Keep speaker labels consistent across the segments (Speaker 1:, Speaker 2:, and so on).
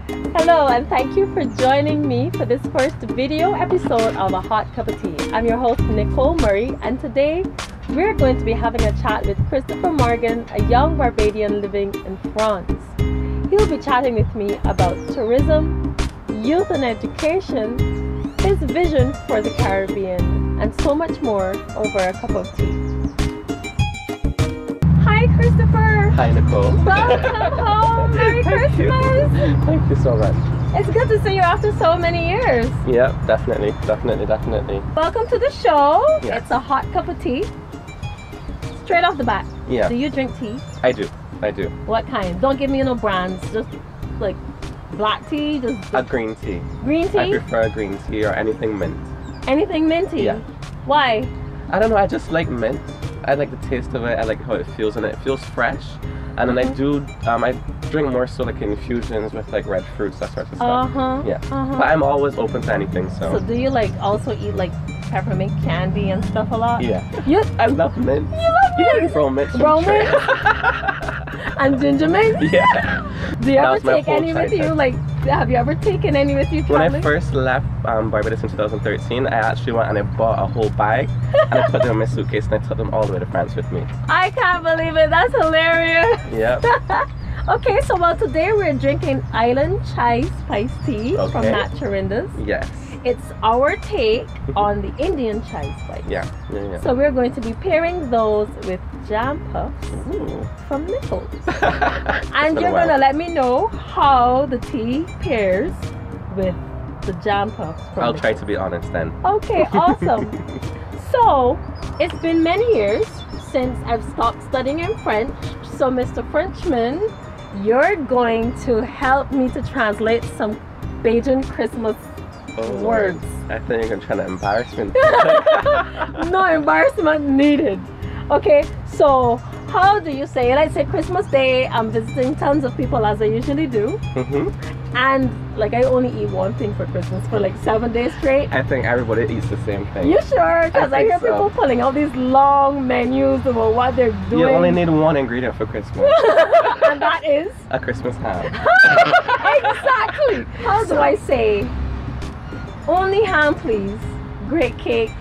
Speaker 1: Hello and thank you for joining me for this first video episode of A Hot Cup of Tea. I'm your host Nichole Murray, and today we're going to be having a chat with Christopher Morgan, a young Barbadian living in France. He'll be chatting with me about tourism, youth and education, his vision for the Caribbean, and so much more over a cup of tea. Hi Christopher!
Speaker 2: Hi Nichole!
Speaker 1: Welcome home! Merry Christmas!
Speaker 2: Thank you so much.
Speaker 1: It's good to see you after so many years.
Speaker 2: Yeah, definitely.
Speaker 1: Welcome to the show.
Speaker 2: Yes.
Speaker 1: It's a hot cup of tea. Straight off the bat.
Speaker 2: Yeah.
Speaker 1: Do you drink tea?
Speaker 2: I do.
Speaker 1: What kind? Don't give me no brands. Just like black tea. Just
Speaker 2: A green tea.
Speaker 1: green tea.
Speaker 2: I prefer a green tea or anything mint.
Speaker 1: Anything minty.
Speaker 2: Yeah.
Speaker 1: Why?
Speaker 2: I don't know. I just like mint. I like the taste of it. I like how it feels, and it feels fresh. And then I drink more so like infusions with like red fruits, that sort of stuff. Yeah. But I'm always open to anything. So
Speaker 1: do you like also eat like peppermint candy and stuff a lot?
Speaker 2: Yeah.
Speaker 1: You,
Speaker 2: I love mint.
Speaker 1: You love mint?
Speaker 2: You like raw mint?
Speaker 1: Raw mint? And ginger mint?
Speaker 2: Yeah.
Speaker 1: Do you
Speaker 2: That
Speaker 1: ever
Speaker 2: was my
Speaker 1: take any
Speaker 2: whole
Speaker 1: with you?
Speaker 2: childhood.
Speaker 1: Like, have you ever taken any with you
Speaker 2: When
Speaker 1: traveling?
Speaker 2: I first left Barbados in 2013, I actually went and I bought a whole bag and I put them in my suitcase and I took them all the way to France with me.
Speaker 1: I can't believe it. That's hilarious.
Speaker 2: Yeah.
Speaker 1: Okay, so well today we're drinking Island Chai Spice Tea from
Speaker 2: Okay.
Speaker 1: Nicholl.
Speaker 2: Yes.
Speaker 1: It's our take on the Indian Chai Spice.
Speaker 2: Yeah.
Speaker 1: So we're going to be pairing those with jam puffs
Speaker 2: Ooh.
Speaker 1: from Nicholl.
Speaker 2: It's
Speaker 1: And
Speaker 2: been a
Speaker 1: you're
Speaker 2: while.
Speaker 1: gonna let me know how the tea pairs with the jam puffs from
Speaker 2: I'll try
Speaker 1: Nicholl.
Speaker 2: to be honest then.
Speaker 1: Okay, awesome. So it's been many years since I've stopped studying in French. So Mr. Frenchman, you're going to help me to translate some Bajan Christmas words.
Speaker 2: I think you're trying to embarrass me.
Speaker 1: No embarrassment needed. Okay, so how do you say it? I say Christmas Day, I'm visiting tons of people as I usually do. And like I only eat one thing for Christmas for like 7 days straight.
Speaker 2: I think everybody eats the same thing.
Speaker 1: You sure? Because I
Speaker 2: think
Speaker 1: hear people
Speaker 2: so.
Speaker 1: pulling out these long menus about what they're doing.
Speaker 2: You only need one ingredient for Christmas.
Speaker 1: And that is?
Speaker 2: A Christmas ham.
Speaker 1: Exactly. How do I say? Only ham please, great cake,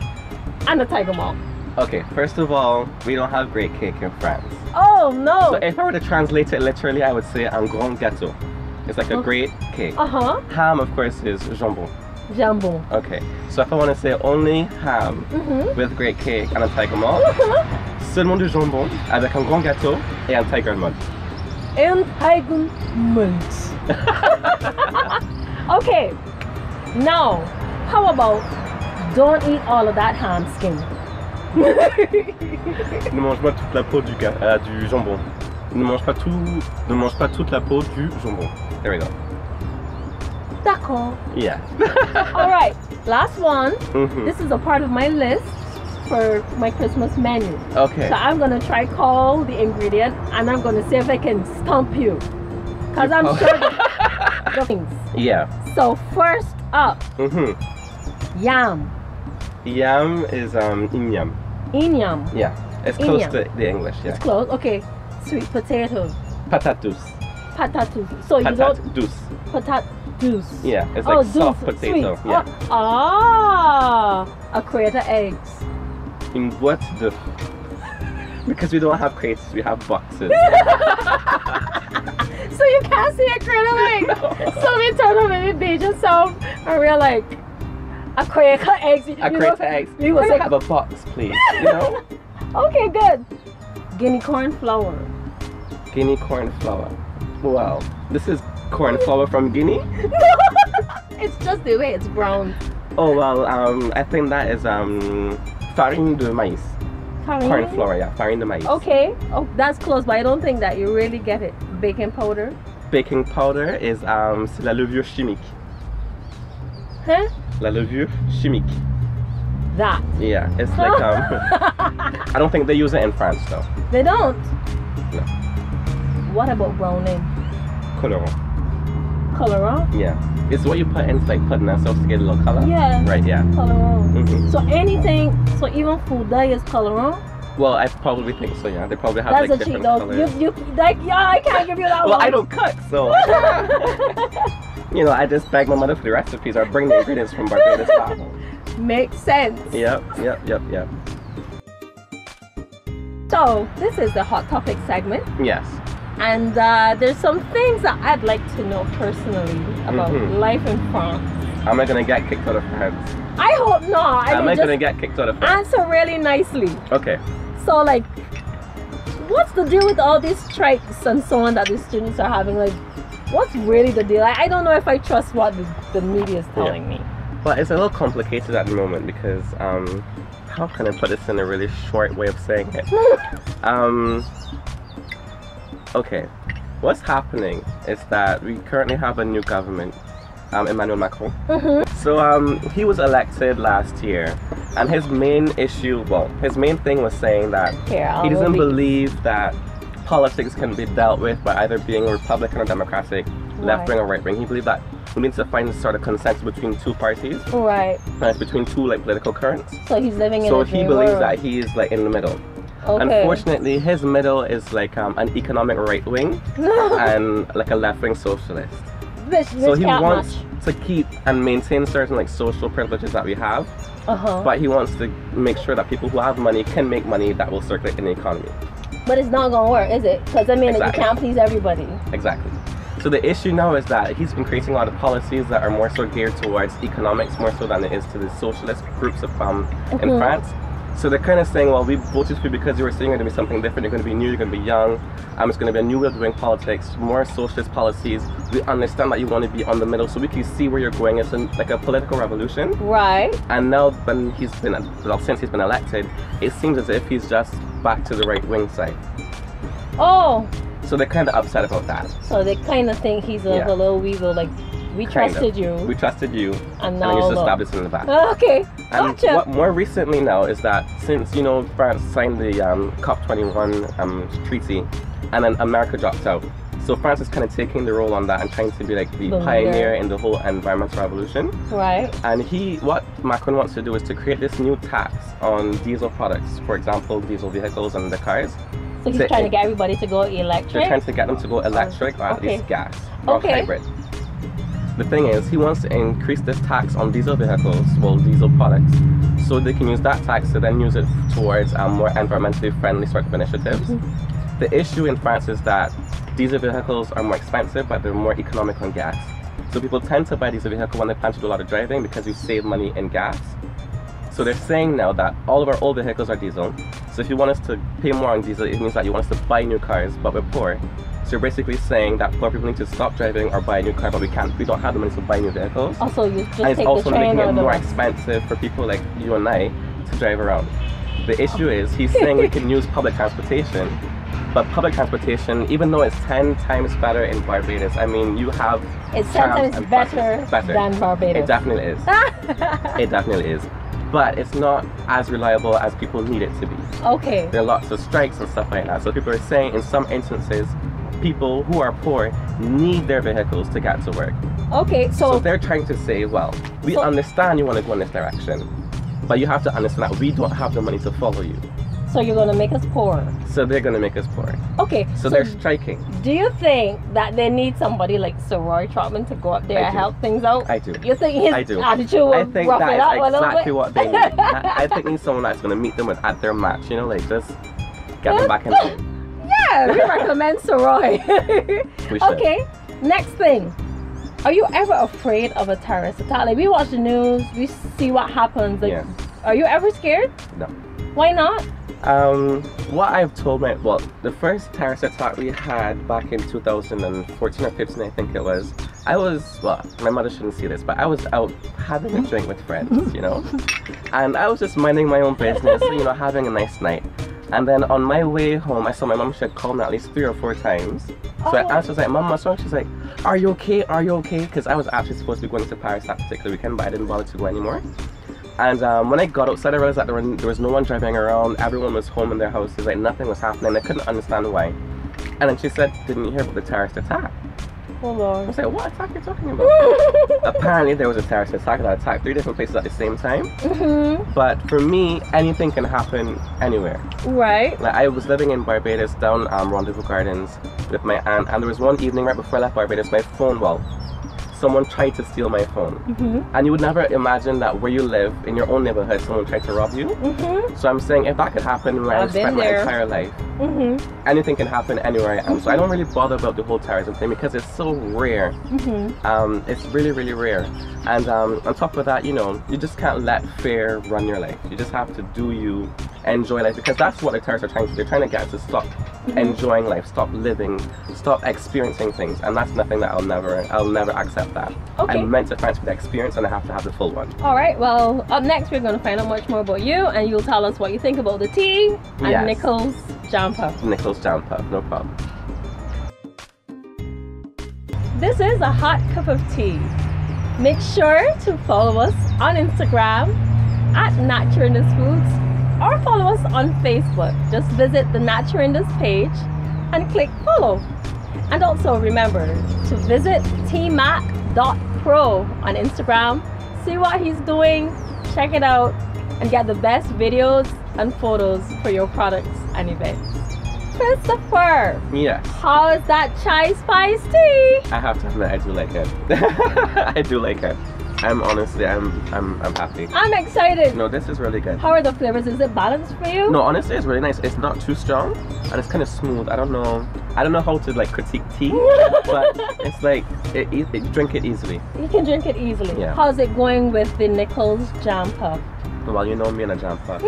Speaker 1: and a tiger malt.
Speaker 2: Okay, first of all, we don't have great cake in France.
Speaker 1: Oh no!
Speaker 2: So if I were to translate it literally, I would say un grand gâteau. It's like a great cake. Ham, of course, is jambon.
Speaker 1: Jambon.
Speaker 2: Okay, so if I want to say only ham with great cake and a tiger malt, seulement du jambon avec un grand gâteau et un tiger malt.
Speaker 1: And tiger malt. Okay, now how about don't eat all of that ham skin?
Speaker 2: Ne mange pas toute la peau du jambon. Ne mange pas toute la peau du jambon. There we go.
Speaker 1: D'accord.
Speaker 2: Yeah.
Speaker 1: Alright, last one.
Speaker 2: Mhm.
Speaker 1: This is a part of my list for my Christmas menu.
Speaker 2: Okay.
Speaker 1: So I'm gonna try call the ingredient and I'm gonna see if I can stump you. Cause I'm sure the things.
Speaker 2: Yeah.
Speaker 1: So first up, yam.
Speaker 2: Yam is inyam.
Speaker 1: Inyam.
Speaker 2: Yeah. It's close
Speaker 1: Inyam.
Speaker 2: to the English, yeah.
Speaker 1: It's close. Okay. Sweet potato.
Speaker 2: Patate douce.
Speaker 1: Patatus. So you
Speaker 2: Patate
Speaker 1: don't
Speaker 2: douce.
Speaker 1: patat douce.
Speaker 2: Yeah, it's like soft potato.
Speaker 1: Sweet.
Speaker 2: Yeah.
Speaker 1: A crate of eggs.
Speaker 2: Une boîte de. Because we don't have crates, we have boxes.
Speaker 1: So you can't see a crate of eggs.
Speaker 2: No.
Speaker 1: So we turn on maybe Bajan sound and we're like a crate of eggs.
Speaker 2: A crate of eggs.
Speaker 1: You will
Speaker 2: Can
Speaker 1: say
Speaker 2: I have a box, please? You know?
Speaker 1: okay, good. Guinea corn flour.
Speaker 2: Guinea corn flour. Wow. This is corn flour from Guinea?
Speaker 1: It's just the way it's brown.
Speaker 2: Oh well, I think that is farine de maïs. Corn flour, yeah, farine de maïs.
Speaker 1: Okay. Oh, that's close, but I don't think that you really get it. Baking powder.
Speaker 2: Baking powder is c'est la levure chimique.
Speaker 1: Huh?
Speaker 2: La levure chimique.
Speaker 1: That.
Speaker 2: Yeah, it's like I don't think they use it in France though.
Speaker 1: They don't.
Speaker 2: No.
Speaker 1: What about browning?
Speaker 2: Colorant.
Speaker 1: Colorant?
Speaker 2: Yeah. It's what you put in like pudding sauce to get a little color.
Speaker 1: Yeah.
Speaker 2: Right, yeah.
Speaker 1: Colorant. So anything, so even food dye is colorant?
Speaker 2: Well, I probably think so, yeah. They probably have
Speaker 1: That's
Speaker 2: like
Speaker 1: a cheat
Speaker 2: different
Speaker 1: though.
Speaker 2: colors.
Speaker 1: You like, yeah, I can't give you that
Speaker 2: Well,
Speaker 1: one.
Speaker 2: I don't cut, so. you know, I just beg my mother for the recipes or bring the ingredients from Barbados back.
Speaker 1: Makes sense.
Speaker 2: Yep.
Speaker 1: So this is the hot topic segment.
Speaker 2: Yes.
Speaker 1: And there's some things that I'd like to know personally about life in France.
Speaker 2: Am I gonna get kicked out of France?
Speaker 1: I hope not.
Speaker 2: Am I gonna get kicked out of France?
Speaker 1: Answer really nicely.
Speaker 2: Okay.
Speaker 1: So like, what's the deal with all these strikes and so on that the students are having? Like, what's really the deal? I don't know if I trust what the media is telling me.
Speaker 2: But it's a little complicated at the moment because how can I put this in a really short way of saying it? Okay, what's happening is that we currently have a new government, Emmanuel Macron. So he was elected last year, and his main issue, well, his main thing was saying that he doesn't believe that politics can be dealt with by either being Republican or Democratic, left wing or right wing. He believed that we need to find a sort of consensus between two parties. Right. And it's between two like political currents.
Speaker 1: So he's living in
Speaker 2: So he believes that he is like in the middle.
Speaker 1: Okay.
Speaker 2: Unfortunately, his middle is like an economic right wing and like a left wing socialist. So he wants to keep and maintain certain like social privileges that we have, but he wants to make sure that people who have money can make money that will circulate in the economy.
Speaker 1: But it's not gonna work, is it? Because I mean, you can't please everybody.
Speaker 2: Exactly. So the issue now is that he's been creating a lot of policies that are more so geared towards economics, more so than it is to the socialist groups of in France. So they're kind of saying, well, we voted for you because you were saying you're going to be something different, you're going to be new, you're going to be young, it's going to be a new way of doing politics, more socialist policies. We understand that you want to be on the middle so we can see where you're going. It's like a political revolution. Right. And now when since he's been elected, it seems as if he's just back to the right wing side. Oh. So they're kind of upset about that. So they kind of think he's a little weasel, like, we trusted you. We trusted you. And now you just stabbed us in the back. Okay. Gotcha. And what more recently now is that since, you know, France signed the COP21 treaty and then America dropped out. So France is kind of taking the role on that and trying to be like the pioneer in the whole environmental revolution. Right. And what Macron wants to do is to create this new tax on diesel products. For example, diesel vehicles and the cars. So he's trying to get everybody to go electric? They're trying to get them to go electric or at least gas or hybrid. The thing is, he wants to increase this tax on diesel vehicles, well, diesel products, so they can use that tax to then use it towards more environmentally friendly sort of initiatives. The issue in France is that diesel vehicles are more expensive, but they're more economical than gas. So people tend to buy diesel vehicle when they plan to do a lot of driving because you save money in gas. So they're saying now that all of our old vehicles are diesel. So if you want us to pay more on diesel, it means that you want us to buy new cars, but we're poor. So you're basically saying that poor people need to stop driving or buy a new car, but we don't have the money to buy new vehicles. Also, you just and it's also making it more expensive for people like you and I to drive around. The issue is, he's saying we can use public transportation, but public transportation, even though it's 10 times better in Barbados, I mean, you have it's 10 times better than Barbados. It definitely is. It definitely is. But it's not as reliable as people need it to be. Okay. There are lots of strikes and stuff like that. So people are saying in some instances, people who are poor need their vehicles to get to work. Okay, so they're trying to say, well, we understand you want to go in this direction, but you have to understand that we don't have the money to follow you. So you're going to make us poor. So they're going to make us poor. Okay. So they're striking. Do you think that they need somebody like Sir Roy Trotman to go up there and help things out? I do. You think his attitude will rough it up a little bit? I think that's exactly what they need. I think they need someone that's going to meet them at their match, you know, like just get them back in line. Yeah, we recommend Sir Roy. We should. Okay, next thing. Are you ever afraid of a terrorist attack? Like, we watch the news, we see what happens. Like, yes. Are you ever scared? No. Why not? What I've told the first terrorist attack we had back in 2014 or 15, I think it was, my mother shouldn't see this, but I was out having a drink with friends, you know, and I was just minding my own business, you know, having a nice night. And then on my way home, I saw my mom. She had called me at least 3 or 4 times. So I asked her, I was like, Mom, what's wrong? She's like, are you okay? Are you okay? Because I was actually supposed to be going to Paris that particular weekend, but I didn't bother to go anymore. And when I got outside, I realized that there was no one driving around. Everyone was home in their houses. Like, nothing was happening. I couldn't understand why. And then she said, didn't you hear about the terrorist attack? Hold on. I was like, what attack are you talking about? Apparently there was a terrorist attack that attacked 3 different places at the same time. But for me, anything can happen anywhere. Right. Like, I was living in Barbados down Rendezvous Gardens with my aunt, and there was one evening right before I left Barbados, my phone, someone tried to steal my phone. And you would never imagine that where you live, in your own neighborhood, someone tried to rob you. So I'm saying if that could happen where I've spent my entire life, anything can happen anywhere I am. So I don't really bother about the whole terrorism thing because it's so rare. It's really, really rare. And on top of that, you know, you just can't let fear run your life. You just have to do you, enjoy life, because that's what the terrorists are trying to do. They're trying to get us to stop enjoying life, stop living, stop experiencing things, and that's nothing that I'll never accept that. I'm meant to fight for the experience, and I have to have the full one. All
Speaker 1: right, well, up next we're going to find out much more about you, and you'll tell us what you think about the tea and Nicholl's jam puff.
Speaker 2: Nicholl's jam puff, no problem.
Speaker 1: This is a hot cup of tea. Make sure to follow us on Instagram at Naturindus Foods, or follow us on Facebook. Just visit the Naturindus page and click follow. And also remember to visit tmac.pro on Instagram. See what he's doing, check it out, and get the best videos and photos for your products and events. Christopher,
Speaker 2: yes,
Speaker 1: how is that chai spice tea?
Speaker 2: I have to admit, I do like it. I do like it. I'm honestly, I'm happy.
Speaker 1: I'm excited.
Speaker 2: No, this is really good.
Speaker 1: How are the flavors? Is it balanced for you?
Speaker 2: No, honestly, it's really nice. It's not too strong, and it's kind of smooth. I don't know how to like critique tea, but it's like drink it easily.
Speaker 1: You can drink it easily.
Speaker 2: Yeah.
Speaker 1: How's it going with the Nicholl's jam puff?
Speaker 2: Well, you know me and a jam puff.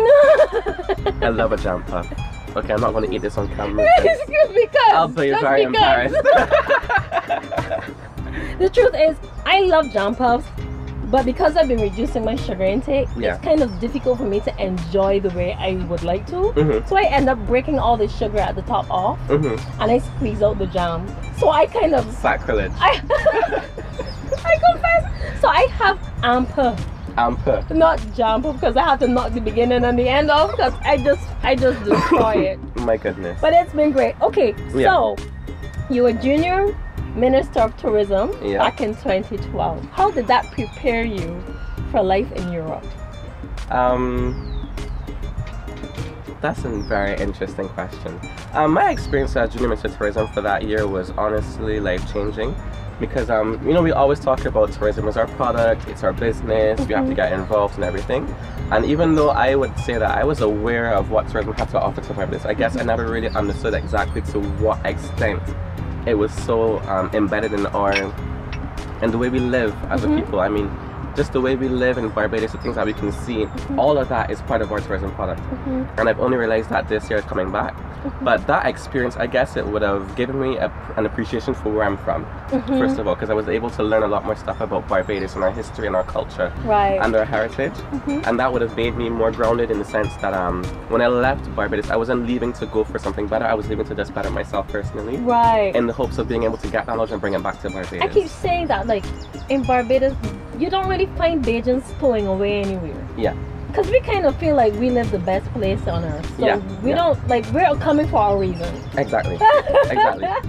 Speaker 2: I love a jam puff. Okay, I'm not going to eat this on camera.
Speaker 1: Because
Speaker 2: I'll be very embarrassed.
Speaker 1: The truth is, I love jam puffs, but because I've been reducing my sugar intake, it's kind of difficult for me to enjoy the way I would like to. So I end up breaking all the sugar at the top off, and I squeeze out the jam. So I kind of...
Speaker 2: Sacrilege.
Speaker 1: I confess. So I have amper. Not jam puff, because I have to knock the beginning and the end off, because I just destroy it.
Speaker 2: My goodness.
Speaker 1: But it's been great. Okay, so you were junior Minister of Tourism back in 2012. How did that prepare you for life in Europe?
Speaker 2: That's a very interesting question. My experience as Junior Minister of Tourism for that year was honestly life-changing. Because you know, we always talk about tourism as our product, it's our business, we have to get involved in everything. And even though I would say that I was aware of what tourism had to offer to Barbados, I guess I never really understood exactly to what extent it was so embedded in the way we live as a people. I mean, just the way we live in Barbados, the things that we can see, all of that is part of our tourism product. And I've only realized that this year coming back. But that experience, I guess it would have given me an appreciation for where I'm from, first of all, because I was able to learn a lot more stuff about Barbados and our history and our culture and our heritage. And that would have made me more grounded in the sense that when I left Barbados, I wasn't leaving to go for something better, I was leaving to just better myself personally. In the hopes of being able to get that knowledge and bring it back to Barbados.
Speaker 1: I keep saying that, like, in Barbados, you don't really find Bajans stowing away anywhere. Because we kind of feel like we live the best place on earth. So we don't, like, we're coming for our reason.
Speaker 2: Exactly.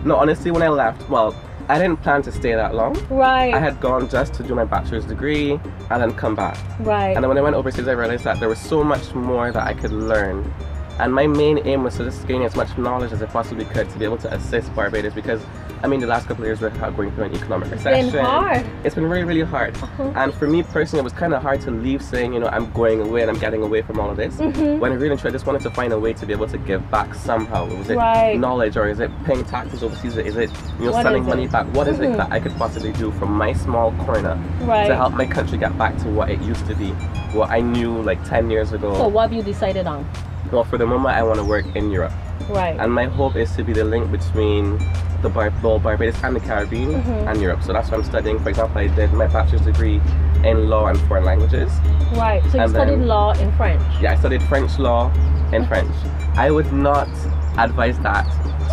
Speaker 2: No, honestly, when I left, well, I didn't plan to stay that long. I had gone just to do my bachelor's degree and then come back. And then when I went overseas, I realized that there was so much more that I could learn. And my main aim was to just gain as much knowledge as I possibly could to be able to assist Barbados, because I mean, the last couple of years we're going through an economic recession.
Speaker 1: It's been hard.
Speaker 2: It's been really, really hard. And for me personally, it was kind of hard to leave saying, you know, I'm going away and I'm getting away from all of this. When I really I just wanted to find a way to be able to give back somehow. Was it knowledge, or is it paying taxes overseas? Is it, you know, sending money back? What is it that I could possibly do from my small corner to help my country get back to what it used to be, what I knew like 10 years ago?
Speaker 1: So what have you decided on?
Speaker 2: Well, for the moment, I want to work in Europe. And my hope is to be the link between the Barbados and the Caribbean and Europe. So that's what I'm studying. For example, I did my bachelor's degree in law and foreign languages.
Speaker 1: So you studied law in French?
Speaker 2: Yeah, I studied French law in French. I would not advise that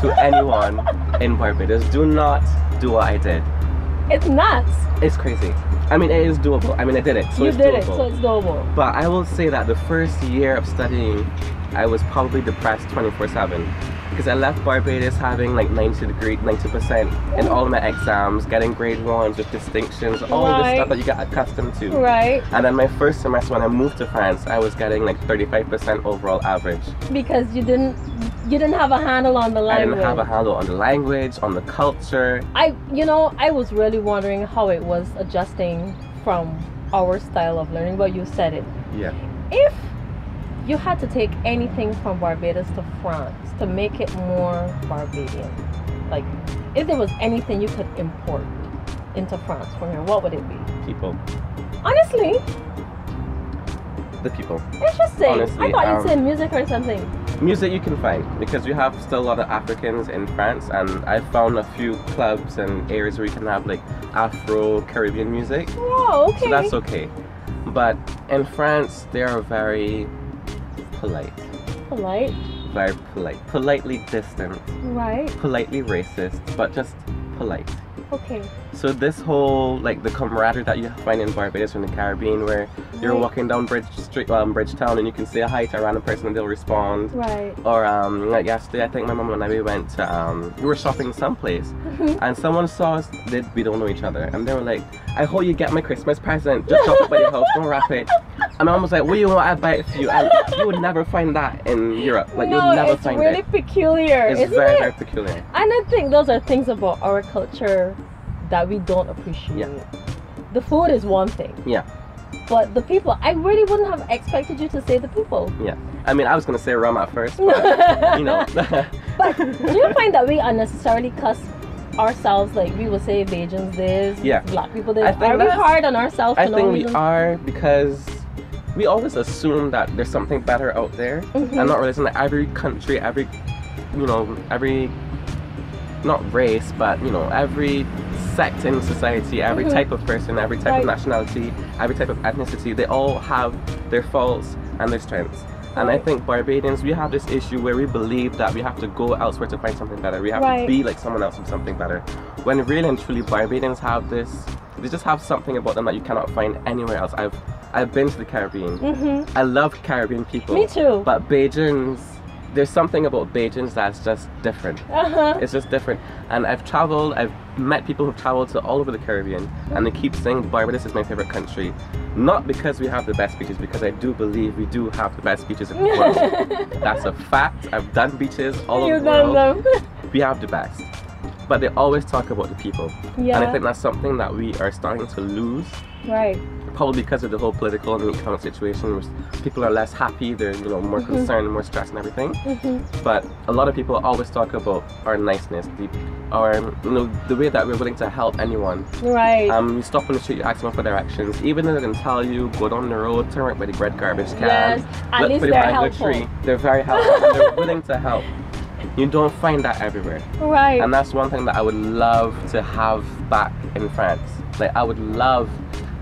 Speaker 2: to anyone in Barbados. Do not do what I did.
Speaker 1: It's nuts.
Speaker 2: It's crazy. I mean, it is doable. I mean, I did it, so it's doable.
Speaker 1: You did it, so it's doable.
Speaker 2: But I will say that the first year of studying, I was probably depressed 24/7. Because I left Barbados having like 90% in all of my exams, getting grade 1s with distinctions, all this stuff that you get accustomed to. And then my first semester when I moved to France, I was getting like 35% overall average.
Speaker 1: Because you didn't You didn't have a handle on the language.
Speaker 2: I didn't have a handle on the language, on the culture.
Speaker 1: I was really wondering how it was adjusting from our style of learning, but you said it.
Speaker 2: Yeah.
Speaker 1: If you had to take anything from Barbados to France to make it more Barbadian, like if there was anything you could import into France from here, what would it be?
Speaker 2: People.
Speaker 1: Honestly?
Speaker 2: The people.
Speaker 1: Interesting.
Speaker 2: Honestly,
Speaker 1: I thought you'd say music or something.
Speaker 2: Music you can find, because we have still a lot of Africans in France, and I found a few clubs and areas where you can have like Afro-Caribbean music.
Speaker 1: Wow, okay.
Speaker 2: So that's okay. But in France, they are very polite.
Speaker 1: Polite?
Speaker 2: Very polite. Politely distant.
Speaker 1: Right.
Speaker 2: Politely racist, but just polite.
Speaker 1: Okay.
Speaker 2: So this whole, like, the camaraderie that you find in Barbados or in the Caribbean, where you're walking down Bridgetown and you can say hi to a random person and they'll respond.
Speaker 1: Right.
Speaker 2: Or like yesterday, I think my mom and I, we went to we were shopping someplace and someone saw us. We don't know each other, and they were like, "I hope you get my Christmas present. Just drop it by your house. Don't wrap it." And my mom was like, "What do you want? I buy it for you." And you would never find that in Europe. Like,
Speaker 1: no,
Speaker 2: you would never find
Speaker 1: it's really peculiar.
Speaker 2: It's very peculiar.
Speaker 1: And I think those are things about our culture that we don't appreciate.
Speaker 2: Yeah.
Speaker 1: The food is one thing.
Speaker 2: Yeah.
Speaker 1: But the people, I really wouldn't have expected you to say the people.
Speaker 2: Yeah. I mean, I was going to say rum at first, but, you know.
Speaker 1: But do you find that we unnecessarily cuss ourselves, like we will say Bajans this, black people this? Are we hard on ourselves?
Speaker 2: I think we are, because we always assume that there's something better out there, and not realizing that every country, every not race, but every sect in society, every type of person, every type of nationality, every type of ethnicity, they all have their faults and their strengths. And I think Barbadians, we have this issue where we believe that we have to go elsewhere to find something better. We have to be like someone else with something better. When really and truly Barbadians have this, they just have something about them that you cannot find anywhere else. I've been to the Caribbean. I love Caribbean people.
Speaker 1: Me too.
Speaker 2: But Bajans, there's something about Bajans that's just different. It's just different. And I've met people who've traveled to all over the Caribbean, and they keep saying Barbados is my favorite country. Not because we have the best beaches, because I do believe we do have the best beaches in the world. That's a fact. I've done beaches all over the world. We have the best. But they always talk about the people. Yeah. And I think that's something that we are starting to lose.
Speaker 1: Right.
Speaker 2: Probably because of the whole political and economic situation, where people are less happy, they're more concerned, more stressed and everything. But a lot of people always talk about our niceness, the way that we're willing to help anyone.
Speaker 1: Right.
Speaker 2: You stop on the street, you ask them for directions, even though they can tell you go down the road, turn right by the red garbage can.
Speaker 1: Yes. At least they're helpful.
Speaker 2: They're very helpful. And they're willing to help. You don't find that everywhere.
Speaker 1: Right.
Speaker 2: And that's one thing that I would love to have back in France. Like, I would love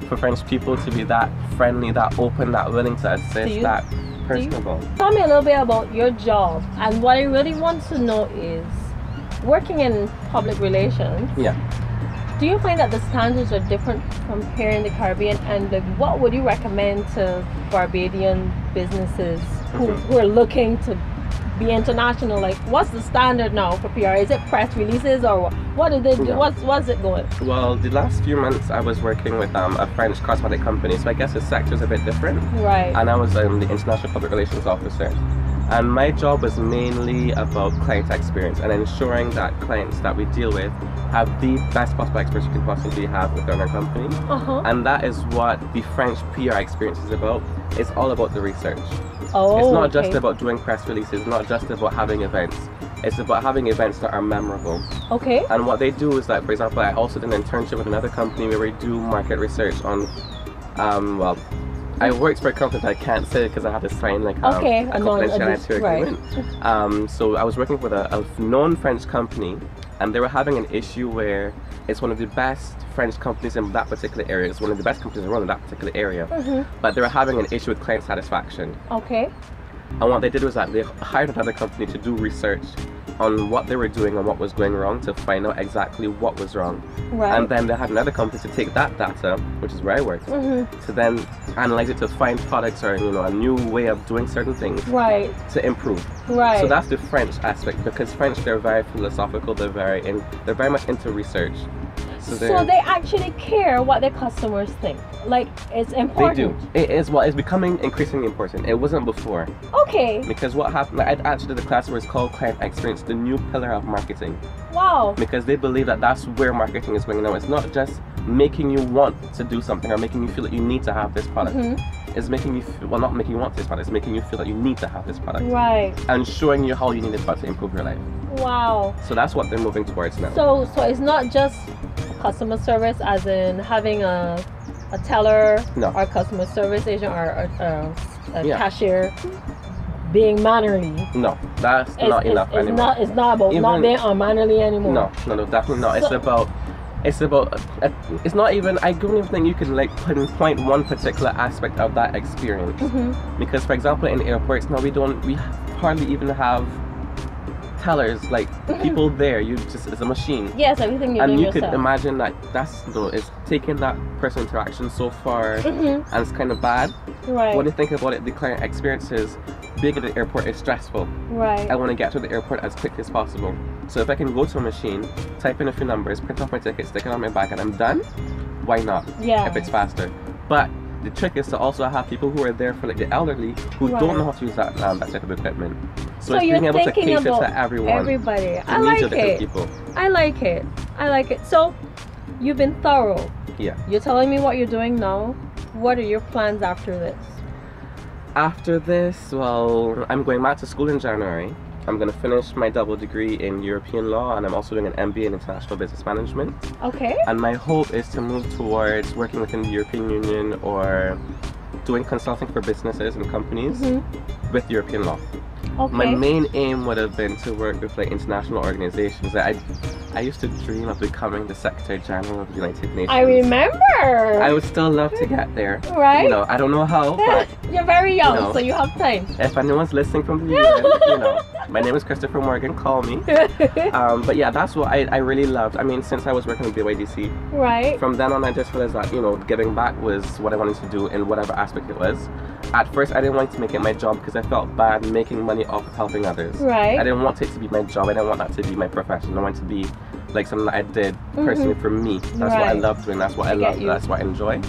Speaker 2: for French people to be that friendly, that open, that willing to assist, that personable.
Speaker 1: Tell me a little bit about your job, and what I really want to know is, working in public relations, do you find that the standards are different from here in the Caribbean, and what would you recommend to Barbadian businesses who are looking to be international? Like, what's the standard now for PR? Is it press releases, or what do they do? What's it going?
Speaker 2: Well, the last few months I was working with a French cosmetic company, so I guess the sector's a bit different. Right. And I was the international public relations officer. And my job was mainly about client experience and ensuring that clients that we deal with have the best possible experience you can possibly have within our company. And that is what the French PR experience is about. It's all about the research. It's not just about doing press releases, not just about having events. It's about having events that are memorable. And what they do is that, for example, I also did an internship with another company where we do market research on, I worked for a company that I can't say because I had to sign like a confidentiality agreement. So I was working with a known French company, and they were having an issue where it's one of the best French companies in that particular area. It's one of the best companies around in that particular area. But they were having an issue with client satisfaction. And what they did was that they hired another company to do research on what they were doing and what was going wrong, to find out exactly what was wrong. And then they had another company to take that data, which is where I worked, to then analyze it to find products or a new way of doing certain things to improve. So that's the French aspect, because French, they're very philosophical, they're very much into research. So
Speaker 1: they actually care what their customers think. Like, it's important.
Speaker 2: They do. It is. Well, it's becoming increasingly important. It wasn't before.
Speaker 1: Okay.
Speaker 2: Because what happened, I actually did a class where it's called Client Experience, the new pillar of marketing.
Speaker 1: Wow.
Speaker 2: Because they believe that that's where marketing is going now. It's not just making you want to do something or making you feel that you need to have this product. It's making you feel, well, not making you want this product, it's making you feel that you need to have this product.
Speaker 1: Right.
Speaker 2: And showing you how you need this product to improve your life.
Speaker 1: Wow.
Speaker 2: So that's what they're moving towards now.
Speaker 1: So it's not just customer service as in having a teller or customer service agent or a cashier being manually.
Speaker 2: No, that's not enough anymore.
Speaker 1: It's not about not being unmannerly anymore.
Speaker 2: No, definitely not. It's about it's not even, I don't even think you can like pinpoint one particular aspect of that experience. Because for example in airports now we hardly even have tellers, like people there. It's a machine.
Speaker 1: Yes, everything
Speaker 2: and you
Speaker 1: yourself.
Speaker 2: could imagine that it's taking that person interaction so far and it's kind of bad.
Speaker 1: Right.
Speaker 2: When you think about it, the client experiences being at the airport is stressful.
Speaker 1: Right.
Speaker 2: I want to get to the airport as quickly as possible. So if I can go to a machine, type in a few numbers, print off my ticket, stick it on my bag, and I'm done, why not?
Speaker 1: Yeah.
Speaker 2: If it's faster. But the trick is to also have people who are there for like the elderly who don't know how to use that type of equipment. So it's being able to cater to everyone.
Speaker 1: Everybody. I like it.
Speaker 2: People.
Speaker 1: I like it. I like it. So you've been thorough.
Speaker 2: Yeah.
Speaker 1: You're telling me what you're doing now. What are your plans after this?
Speaker 2: After this, well, I'm going back to school in January. I'm going to finish my double degree in European law, and I'm also doing an MBA in International Business Management.
Speaker 1: Okay.
Speaker 2: And my hope is to move towards working within the European Union or doing consulting for businesses and companies with European law.
Speaker 1: Okay.
Speaker 2: My main aim would have been to work with like international organizations. I used to dream of becoming the Secretary General of the United Nations.
Speaker 1: I remember.
Speaker 2: I would still love to get there.
Speaker 1: Right.
Speaker 2: You know, I don't know how, but
Speaker 1: you're very young, so you have time.
Speaker 2: If anyone's listening from the UN, you know, my name is Christopher Morgan. Call me. But yeah, that's what I really loved. I mean, since I was working with BYDC,
Speaker 1: right.
Speaker 2: From then on, I just realized that giving back was what I wanted to do in whatever aspect it was. At first, I didn't want to make it my job because I felt bad making money off of helping others.
Speaker 1: Right.
Speaker 2: I didn't want it to be my job. I didn't want that to be my profession. I wanted to be like something that I did personally for me. That's what I love doing. That's what I love. That's what I enjoy.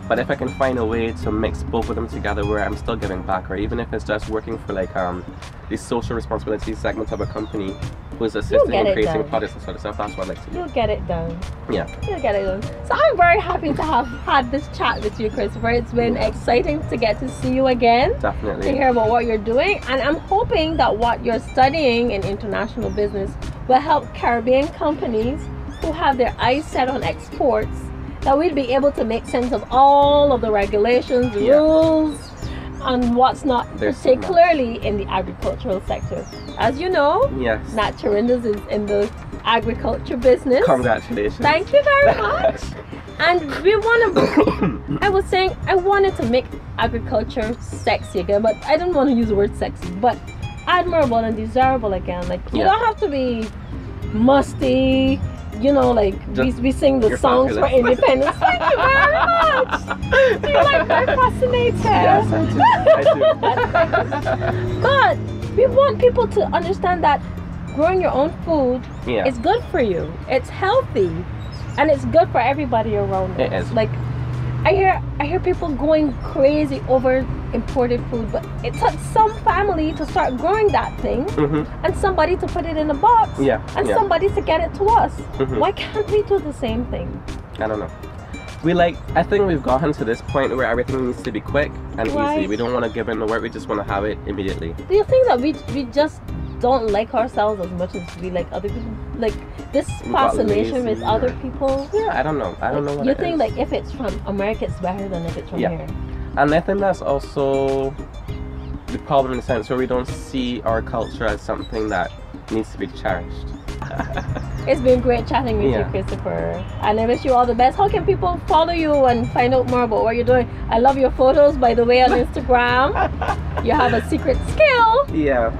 Speaker 2: But if I can find a way to mix both of them together where I'm still giving back, or even if it's just working for like the social responsibility segment of a company who's assisting in creating products and sort of stuff, that's what I like to do.
Speaker 1: You'll get it done.
Speaker 2: Yeah.
Speaker 1: You'll get it done. So I'm very happy to have had this chat with you, Christopher. It's been exciting to get to see you again.
Speaker 2: Definitely.
Speaker 1: To hear about what you're doing. And I'm hoping that what you're studying in international business will help Caribbean companies who have their eyes set on exports, that we'll be able to make sense of all of the regulations, rules, and what's not, particularly in the agricultural sector. As you know, Natcharindas is in the agriculture business.
Speaker 2: Congratulations.
Speaker 1: Thank you very much. And we want to, I was saying, I wanted to make agriculture sexy again, but I don't want to use the word sexy, but admirable and desirable again. Like, you don't have to be musty. You know, like we sing the songs for independence. Thank you very much. You're like very fascinated.
Speaker 2: Yes, I do.
Speaker 1: But we want people to understand that growing your own food is good for you. It's healthy, and it's good for everybody around us.
Speaker 2: It is.
Speaker 1: Like I hear people going crazy over imported food, but it took some family to start growing that thing, and somebody to put it in a box, and somebody to get it to us. Why can't we do the same thing?
Speaker 2: I don't know. I think we've gotten to this point where everything needs to be quick and easy. We don't want to give in the work, we just want to have it immediately.
Speaker 1: Do you think that we just don't like ourselves as much as we like other people? Like this fascination with other people?
Speaker 2: Yeah, I don't know. I don't know what
Speaker 1: you think like if it's from America it's better than if it's from here?
Speaker 2: And I think that's also the problem in the sense where we don't see our culture as something that needs to be cherished.
Speaker 1: It's been great chatting with you, Christopher, and I wish you all the best. How can people follow you and find out more about what you're doing? I love your photos, by the way, on Instagram. You have a secret skill.
Speaker 2: Yeah,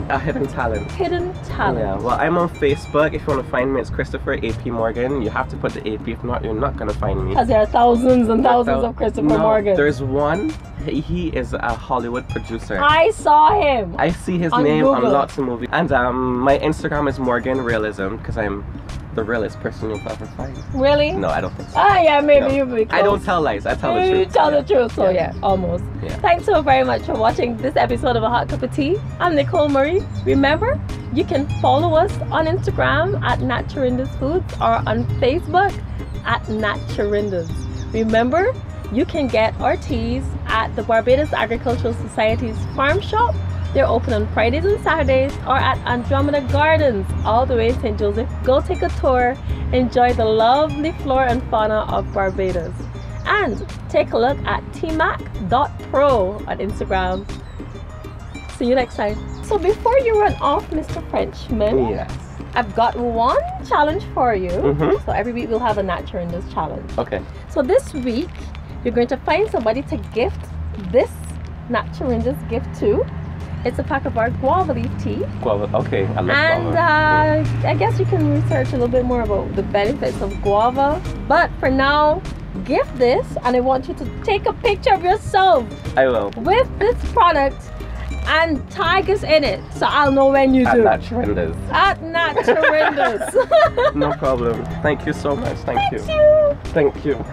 Speaker 2: a hidden talent.
Speaker 1: Hidden talent.
Speaker 2: Yeah, well, I'm on Facebook. If you want to find me, it's Christopher AP Morgan. You have to put the AP, if not, you're not going to find me.
Speaker 1: Because there are thousands and thousands of Christopher Morgan.
Speaker 2: There's one. He is a Hollywood producer.
Speaker 1: I saw him.
Speaker 2: I see his name on lots of movies. And my Instagram is Morgan Realism, because I'm the realest person you'll ever find.
Speaker 1: Really?
Speaker 2: No, I don't think so.
Speaker 1: Ah, yeah, maybe
Speaker 2: No.
Speaker 1: you'll be close.
Speaker 2: I don't tell lies. I tell the truth.
Speaker 1: You tell the truth, so yeah, almost.
Speaker 2: Yeah.
Speaker 1: Thanks so very much for watching this episode of A Hot Cup of Tea. I'm Nichole Murray. Remember, you can follow us on Instagram at Naturindas Foods or on Facebook at Naturindas. Remember, you can get our teas at the Barbados Agricultural Society's farm shop. They're open on Fridays and Saturdays, or at Andromeda Gardens all the way in St. Joseph. Go take a tour, enjoy the lovely flora and fauna of Barbados. And take a look at tmac.pro on Instagram. See you next time. So before you run off, Mr. Frenchman,
Speaker 2: Yes.
Speaker 1: I've got one challenge for you.
Speaker 2: Mm-hmm.
Speaker 1: So every week we'll have a Naturindas challenge.
Speaker 2: Okay.
Speaker 1: So this week, you're going to find somebody to gift this Naturindas gift to. It's a pack of our guava leaf tea.
Speaker 2: Guava. Okay, I love
Speaker 1: And
Speaker 2: guava.
Speaker 1: I guess you can research a little bit more about the benefits of guava. But for now, gift this, and I want you to take a picture of yourself
Speaker 2: I will.
Speaker 1: with this product and tag us in it, so I'll know when you do.
Speaker 2: At Naturindas.
Speaker 1: At Naturindas.
Speaker 2: No problem. Thank you so much. Thank you.
Speaker 1: You.
Speaker 2: Thank you.